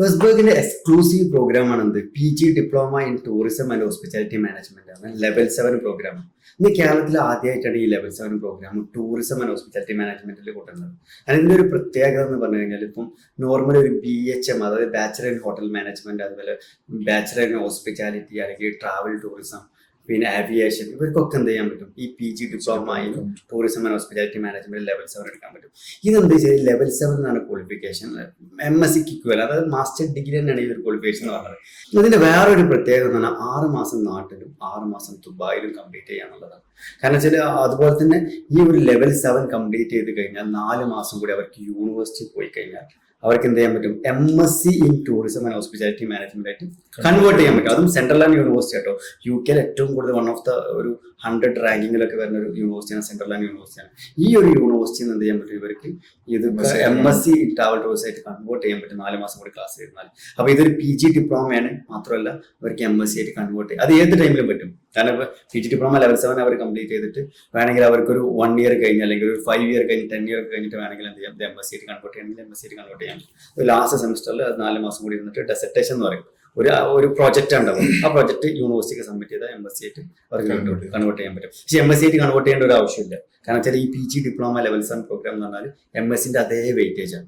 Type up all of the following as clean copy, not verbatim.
വെസ്ബർഗിന്റെ exclusive പ്രോഗ്രാമാണ് എന്ത് PG diploma in tourism and hospitality management ആണ് ലെവൽ 7 പ്രോഗ്രാം. ഇന്ന് കേരളത്തിൽ ആദ്യമായിട്ടാണ് ഈ level 7 programme tourism and hospitality മാനേജ്മെന്റിൽ കൊണ്ടുവന്നത്. അതിന്റെ ഒരു പ്രത്യേകത എന്ന് പറഞ്ഞു കഴിഞ്ഞാൽ ഇപ്പം നോർമൽ ഒരു BHM, അതായത് ബാച്ചലർ ഇൻ ഹോട്ടൽ മാനേജ്മെന്റ്, അതുപോലെ ബാച്ചലർ ഇൻ ഹോസ്പിറ്റാലിറ്റി അല്ലെങ്കിൽ ട്രാവൽ ടൂറിസം, പിന്നെ ആവിയേഷൻ, ഇവർക്കൊക്കെ എന്ത് ചെയ്യാൻ പറ്റും? ഈ PG diploma in tourism and hospitality management level 7 എടുക്കാൻ പറ്റും. ഇതെന്താ വെച്ചാൽ ലെവൽ 7 എന്നാണ് ക്വാളിഫിക്കേഷൻ, MSc ഇക്വൽ, അതായത് മാസ്റ്റർ ഡിഗ്രി തന്നെയാണ് ഈ ഒരു ക്വാളിഫിക്കേഷൻ എന്ന് പറഞ്ഞത്. ഇതിന്റെ വേറൊരു പ്രത്യേകത എന്ന് പറഞ്ഞാൽ 6 മാസം നാട്ടിലും 6 മാസം ദുബായിലും കംപ്ലീറ്റ് ചെയ്യാന്നുള്ളതാണ്. കാരണം വെച്ചാൽ അതുപോലെ തന്നെ ഈ ഒരു ലെവൽ 7 കംപ്ലീറ്റ് ചെയ്ത് കഴിഞ്ഞാൽ 4 മാസം കൂടി അവർക്ക് യൂണിവേഴ്സിറ്റി പോയി കഴിഞ്ഞാൽ അവർക്ക് എന്ത് ചെയ്യാൻ പറ്റും? MSc in tourism and hospitality management ആയിട്ട് കൺവേർട്ട് ചെയ്യാൻ പറ്റും. അതും സെൻട്രൽ ലാൻഡ് യൂണിവേഴ്സിറ്റി ആട്ടോ. UK ഏറ്റവും കൂടുതൽ വൺ ഓഫ് ദ ഒരു 100 റാങ്കിങ്ങിലൊക്കെ വരുന്ന ഒരു യൂണിവേഴ്സിറ്റിയാണ് സെൻട്രൽ ലാൻഡ് യൂണിവേഴ്സിറ്റിയാണ്. ഈ ഒരു യൂണിവേഴ്സിറ്റിയിൽ നിന്ന് എന്ത് ചെയ്യാൻ പറ്റും? ഇവർക്ക് ഇത് MSc ട്രാവൽ ടൂറിസം ആയിട്ട് കൺവേർട്ട് ചെയ്യാൻ പറ്റും 4 മാസം കൂടി ക്ലാസ് ഇരുന്നാൽ. അപ്പൊ ഇതൊരു PG ഡിപ്ലോമയാണ്, മാത്രമല്ല അവർക്ക് MSc ആയിട്ട് കൺവേർട്ട് ചെയ്യും. അത് ഏത് ടൈമിലും പറ്റും. കാരണം PG ഡിപ്ലോമ ലെവൽ 7 അവർ കംപ്ലീറ്റ് ചെയ്തിട്ട് വേണമെങ്കിൽ അവർക്കൊരു 1 ഇയർ കഴിഞ്ഞ് അല്ലെങ്കിൽ ഒരു 5 ഇയർ കഴിഞ്ഞ് 10 ഇയർ കഴിഞ്ഞിട്ട് വേണമെങ്കിൽ എന്ത് ചെയ്യാം? MSc ആയിട്ട് കൺവേർട്ട് ചെയ്യണമെങ്കിൽ MSc ആയിട്ട് കൺവേർട്ട് ചെയ്യാം. ലാസ്റ്റ് സെമിസ്റ്ററിൽ അത് 4 മാസം കൂടി ഇരുന്നിട്ട് ഡെസർട്ടേഷൻ എന്ന് പറയും, ഒരു പ്രോജക്റ്റ് ഉണ്ടാവും. ആ പ്രോജക്റ്റ് യൂണിവേഴ്സിറ്റിക്ക് സബ്മിറ്റ് ചെയ്താൽ MSc ആയിട്ട് അവർക്ക് കൺവേർട്ട് ചെയ്യാൻ പറ്റും. പക്ഷേ MSc ആയിട്ട് കൺവേർട്ട് ചെയ്യേണ്ട ഒരു ആവശ്യമില്ല. കാരണം വെച്ചാൽ ഈ PG ഡിപ്ലോമ ലെവൽ 7 പ്രോഗ്രാം എന്ന് പറഞ്ഞാൽ MScന്റെ അതേ വെയിറ്റേജ് ആണ്,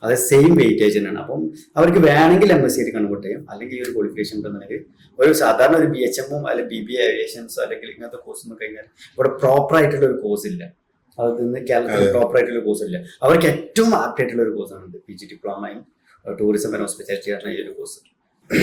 അതേ സെയിം വെയിറ്റേജ് തന്നെയാണ്. അപ്പം അവർക്ക് വേണമെങ്കിൽ MSc ആയിട്ട് കൺവേർട്ട് ചെയ്യും. അല്ലെങ്കിൽ ഈ ഒരു ക്വാളിഫിക്കേഷൻ ഉണ്ടെന്നുണ്ടെങ്കിൽ ഒരു സാധാരണ ഒരു BHM അല്ലെങ്കിൽ BBA ഏവിയേഷൻസോ അല്ലെങ്കിൽ ഇങ്ങനത്തെ കോഴ്സ് എന്ന് കഴിഞ്ഞാൽ ഇവിടെ പ്രോപ്പർ ആയിട്ടുള്ള ഒരു കോഴ്സ് ഇല്ല. അത് കേരളത്തിൽ പ്രോപ്പർ ആയിട്ടുള്ള കോഴ്സ് ഇല്ല. അവർക്ക് ഏറ്റവും ആപ്റ്റ് ആയിട്ടുള്ള ഒരു കോഴ്സാണ് PG diploma in tourism and hospitality ആണ് ഈ ഒരു കോഴ്സ്.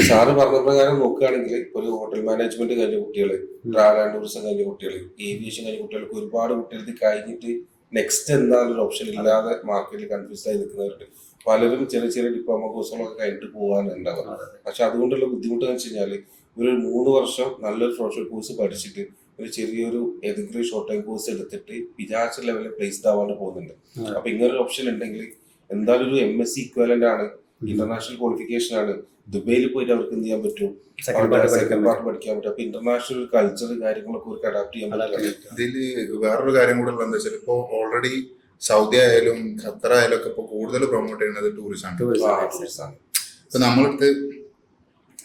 സാറ് പറഞ്ഞ പ്രകാരം നോക്കുകയാണെങ്കിൽ ഒരു ഹോട്ടൽ മാനേജ്മെന്റ് കഴിഞ്ഞ കുട്ടികൾ, ട്രാവൽ ആൻഡ് ടൂറിസം കഴിഞ്ഞ കുട്ടികൾ, ഏവിയേഷൻ കഴിഞ്ഞ കുട്ടികൾക്ക് ഒരുപാട് കുട്ടികൾക്ക് കഴിഞ്ഞിട്ട് നെക്സ്റ്റ് എന്താണെന്നൊരു ഓപ്ഷൻ ഇല്ലാതെ മാർക്കറ്റിൽ കൺഫ്യൂസ് ആയി നിൽക്കുന്നവരുണ്ട്. പലരും ചെറിയ ചെറിയ ഡിപ്ലോമ കോഴ്സുകളൊക്കെ കഴിഞ്ഞിട്ട് പോകാനുണ്ടാവും. പക്ഷെ അതുകൊണ്ടുള്ള ബുദ്ധിമുട്ട് എന്ന് വെച്ച് കഴിഞ്ഞാൽ ഒരു 3 വർഷം നല്ലൊരു പ്രൊഫഷണൽ കോഴ്സ് പഠിച്ചിട്ട് ഒരു ചെറിയൊരു ഏതെങ്കിലും ഷോർട്ട് ടൈം കോഴ്സ് എടുത്തിട്ട് വിചാരിച്ച ലെവലിൽ പ്ലേസ്ഡ് ആവാണ്ട് പോകുന്നുണ്ട്. അപ്പൊ ഇങ്ങനൊരു ഓപ്ഷൻ ഉണ്ടെങ്കിൽ എന്തായാലും ഒരു MSc ഇക്വലന്റ് ആണ്, ഇന്റർനാഷണൽ ക്വാളിഫിക്കേഷൻ ആണ്. ദുബൈയിൽ പോയിട്ട് അവർക്ക് എന്ത് ചെയ്യാൻ പറ്റും? സെക്കൻഡ് പാർട്ട് പഠിക്കാൻ പറ്റും. അപ്പൊ ഇന്റർനാഷണൽ കൾച്ചർ കാര്യങ്ങളൊക്കെ അവർക്ക് അഡാപ്റ്റ് ചെയ്യാൻ പറ്റും. ഇതില് വേറൊരു കാര്യം കൂടെ എന്താ വെച്ചാൽ ഇപ്പൊ ഓൾറെഡി സൗദി ആയാലും ഖത്തർ ആയാലും ഒക്കെ ഇപ്പൊ കൂടുതൽ പ്രൊമോട്ട് ചെയ്യുന്നത് ടൂറിസം ആണ്. ഇപ്പൊ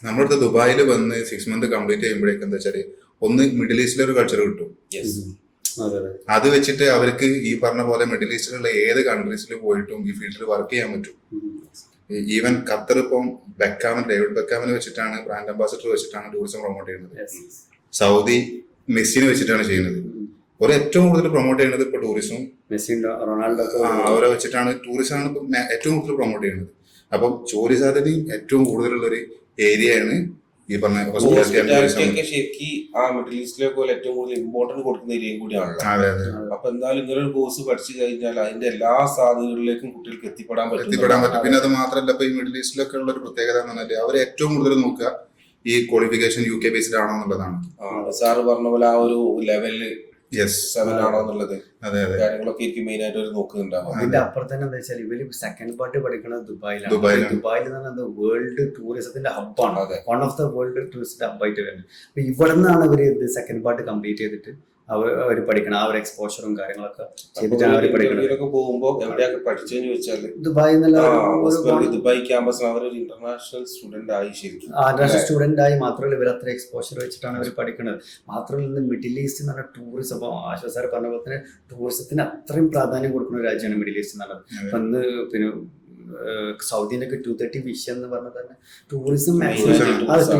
നമ്മളടുത്ത് ദുബായിൽ വന്ന് 6 മന്ത് കംപ്ലീറ്റ് ചെയ്യുമ്പോഴേക്കും എന്താ വെച്ചാല് ഒന്ന് മിഡിൽ ഈസ്റ്റിലെ ഒരു കൾച്ചർ കിട്ടും. അത് വെച്ചിട്ട് അവർക്ക് ഈ പറഞ്ഞ പോലെ മിഡിൽ ഈസ്റ്റിലുള്ള ഏത് കൺട്രീസിൽ പോയിട്ടും ഈ ഫീൽഡിൽ വർക്ക് ചെയ്യാൻ പറ്റും. ഈവൻ ഖത്തർ ഇപ്പം ഡേവിഡ് ബെക്കാമിനെ വെച്ചിട്ടാണ് ബ്രാൻഡ് അംബാസിഡർ വെച്ചിട്ടാണ് ടൂറിസം പ്രൊമോട്ട് ചെയ്യുന്നത്. സൗദി മെസ്സിനെ വെച്ചിട്ടാണ് ചെയ്യുന്നത്. ഒരു ഏറ്റവും കൂടുതൽ പ്രൊമോട്ട് ചെയ്യുന്നത് ഇപ്പൊ ടൂറിസം, അവരെ വെച്ചിട്ടാണ് ടൂറിസമാണ് ഏറ്റവും കൂടുതൽ പ്രൊമോട്ട് ചെയ്യുന്നത്. അപ്പം ജോലി സാധ്യതയും ഏറ്റവും കൂടുതലുള്ള ഒരു ഏരിയയാണ് ഈ പറഞ്ഞ ശരിക്കും ആ മിഡിൽ ഈസ്റ്റിലേക്ക് ഏറ്റവും കൂടുതൽ ഇമ്പോർട്ടൻസ് കൊടുക്കുന്ന ഏരിയയും കൂടിയാണല്ലോ. അപ്പൊ എന്തായാലും ഇങ്ങനെ ഒരു കോഴ്സ് പഠിച്ചു കഴിഞ്ഞാൽ അതിന്റെ എല്ലാ സാധ്യതകളിലേക്കും കുട്ടികൾക്ക് എത്തിപ്പെടാൻ പറ്റും. പിന്നെ അത് മാത്രമല്ല ഇപ്പൊ ഈ മിഡിൽ ഈസ്റ്റിലൊക്കെ ഉള്ള ഒരു പ്രത്യേകത എന്ന് പറഞ്ഞാൽ അവർ ഏറ്റവും കൂടുതൽ നോക്കുക ഈ ക്വാളിഫിക്കേഷൻ UK ബേസ്ഡ് ആണോ എന്നുള്ളതാണ്. സാറ് പറഞ്ഞ പോലെ ആ ഒരു ലെവലില് 7 ആണോ എന്നുള്ളത് കാര്യങ്ങളൊക്കെ മെയിൻ ആയിട്ട് ഒരു നോക്കുന്നുണ്ടാവും. അതിന്റെ അപ്പുറത്ത് തന്നെ എന്താ വെച്ചാൽ ഇവര് സെക്കൻഡ് പാർട്ട് പഠിക്കുന്നത് ദുബായിലാണ്. ദുബായിൽ നിന്ന് വേൾഡ് ടൂറിസത്തിന്റെ ഹബ്ബാണ്, one of the world tourist ഹബ്ബായിട്ട് വരുന്നത്. അപ്പൊ ഇവിടെ നിന്നാണ് ഇവര് സെക്കൻഡ് പാർട്ട് കംപ്ലീറ്റ് ചെയ്തിട്ട് അവർ പഠിക്കണം. ആ ഒരു എക്സ്പോഷറും കാര്യങ്ങളൊക്കെ ചെയ്തിട്ടാണ് അവർ പഠിക്കുന്നത്. പോകുമ്പോൾ എവിടെയൊക്കെ പഠിച്ചെന്ന് വെച്ചാൽ ദുബായ് ക്യാമ്പസിൽ അവരൊരു ഇന്റർനാഷണൽ സ്റ്റുഡന്റ് ആയി ശരിക്കും ഇന്റർനാഷണൽ സ്റ്റുഡന്റ് ആയി. മാത്രമല്ല ഇവർ അത്ര എക്സ്പോഷർ വെച്ചിട്ടാണ് അവർ പഠിക്കുന്നത്. മാത്രമല്ല മിഡിൽ ഈസ്റ്റ് എന്ന് പറഞ്ഞാൽ ടൂറിസം, അപ്പൊ ആശ്വാസ് സാർ പറഞ്ഞ പോലെ തന്നെ ടൂറിസത്തിന് അത്രയും പ്രാധാന്യം കൊടുക്കുന്ന ഒരു രാജ്യമാണ് മിഡിൽ ഈസ്റ്റ് എന്ന് പറഞ്ഞത്. അപ്പൊ ഇന്ന് പിന്നെ സൗദിയിലൊക്കെ 230 വിഷൻ എന്ന് പറഞ്ഞാൽ തന്നെ ടൂറിസം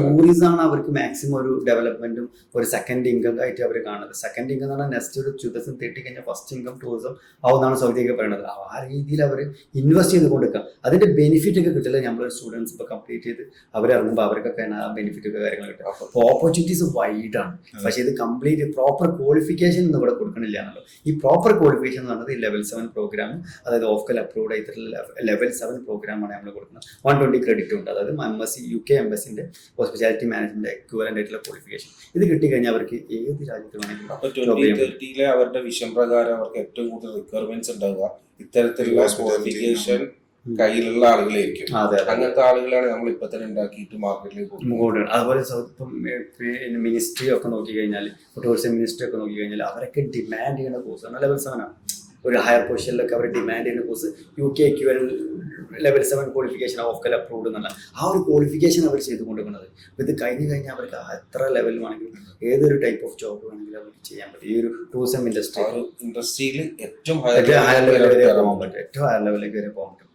ടൂറിസം ആണ് അവർക്ക് മാക്സിമം ഒരു ഡെവലപ്മെന്റും ഒരു സെക്കൻഡ് ഇൻകം ആയിട്ട് അവർ കാണുന്നത്. സെക്കൻഡ് ഇൻകം എന്ന് പറഞ്ഞാൽ നെക്സ്റ്റ് ഒരു 2030 കഴിഞ്ഞാൽ ഫസ്റ്റ് ഇൻകം ടൂറിസം ആവുന്നതാണ് സൗദിയൊക്കെ പറയുന്നത്. ആ രീതിയിൽ അവർ ഇൻവെസ്റ്റ് ചെയ്ത് കൊടുക്കുക. അതിന്റെ ബെനിഫിറ്റ് ഒക്കെ കിട്ടില്ല. നമ്മളൊരു സ്റ്റുഡൻസ് ഇപ്പൊ കംപ്ലീറ്റ് ചെയ്ത് അവരിറങ്ങുമ്പോൾ അവർക്കൊക്കെ ആ ബെനിഫിറ്റ് ഒക്കെ കാര്യങ്ങൾ കിട്ടും. അപ്പോൾ ഓപ്പർച്യൂണിറ്റീസ് വൈഡാണ്. പക്ഷേ ഇത് കംപ്ലീറ്റ് പ്രോപ്പർ ക്വാളിഫിക്കേഷൻ ഒന്നും ഇവിടെ കൊടുക്കണില്ല എന്നല്ലോ. ഈ പ്രോപ്പർ ക്വാളിഫിക്കേഷൻ എന്ന് പറഞ്ഞത് ഈ ലെവൽ 7 പ്രോഗ്രാം, അതായത് ഓഫ്കൽ അപ്രൂവ്ഡ് ആയിട്ടുള്ള ലെവൽ 7 പ്രോഗ്രാമാണ് നമ്മൾ കൊടുക്കുന്നത്. 120 ക്രെഡിറ്റ് ഉണ്ട്. അതായത് UK MScന്റെ ഹോസ്പിറ്റാലിറ്റി മാനേജ്മെന്റ് എക്വിവലന്റ് ആയിട്ടുള്ള ക്വാളിഫിക്കേഷൻ. ഇത് കിട്ടിക്കഴിഞ്ഞാൽ അവർക്ക് ഏത് രാജ്യത്ത് വേണമെങ്കിലും അവരുടെ വിഷൻ പ്രകാരം അവർക്ക് ഏറ്റവും കൂടുതൽ റിക്വയർമെന്റ്സ് ഉണ്ടാവുക ഇത്തരത്തിലുള്ള ക്വാളിഫിക്കേഷൻ കയ്യിലുള്ള ആളുകളായിരിക്കും. അങ്ങനത്തെ ആളുകളാണ് നമ്മൾ ഇപ്പൊ തന്നെ ഉണ്ടാക്കിയിട്ട് മാർക്കറ്റിലേക്ക് കൊടുക്കുന്നത്. അതുപോലെ മിനിസ്ട്രി ഒക്കെ നോക്കി കഴിഞ്ഞാൽ, ടൂറിസം മിനിസ്ട്രി ഒക്കെ നോക്കി കഴിഞ്ഞാൽ അവരൊക്കെ ഡിമാൻഡ് ചെയ്യുന്ന കോഴ്സാണ് ലെവൽ 7 ആണ്. ഒരു ഹയർ പൊസിഷനിലൊക്കെ അവർ ഡിമാൻഡ് ചെയ്യുന്ന course UKQL level 7 qualification of approved എന്നുള്ള ആ ഒരു ക്വാളിഫിക്കേഷൻ അവർ ചെയ്ത് കൊണ്ടുപോകുന്നത്. അപ്പോൾ ഇത് കഴിഞ്ഞാൽ അവർക്ക് എത്ര ലെവൽ വേണമെങ്കിലും ഏതൊരു ടൈപ്പ് ഓഫ് ജോബ് വേണമെങ്കിലും അവർക്ക് ചെയ്യാൻ പറ്റും. ഈ ഒരു ടൂറിസം ഇൻഡസ്ട്രിയിൽ ഇൻഡസ്ട്രിയിൽ ഏറ്റവും ഹയർ ലെവലിലേക്ക് പോകാൻ പറ്റും, ഏറ്റവും ഹയർ ലെവലിലേക്ക് വരെ പോകാൻ പറ്റും.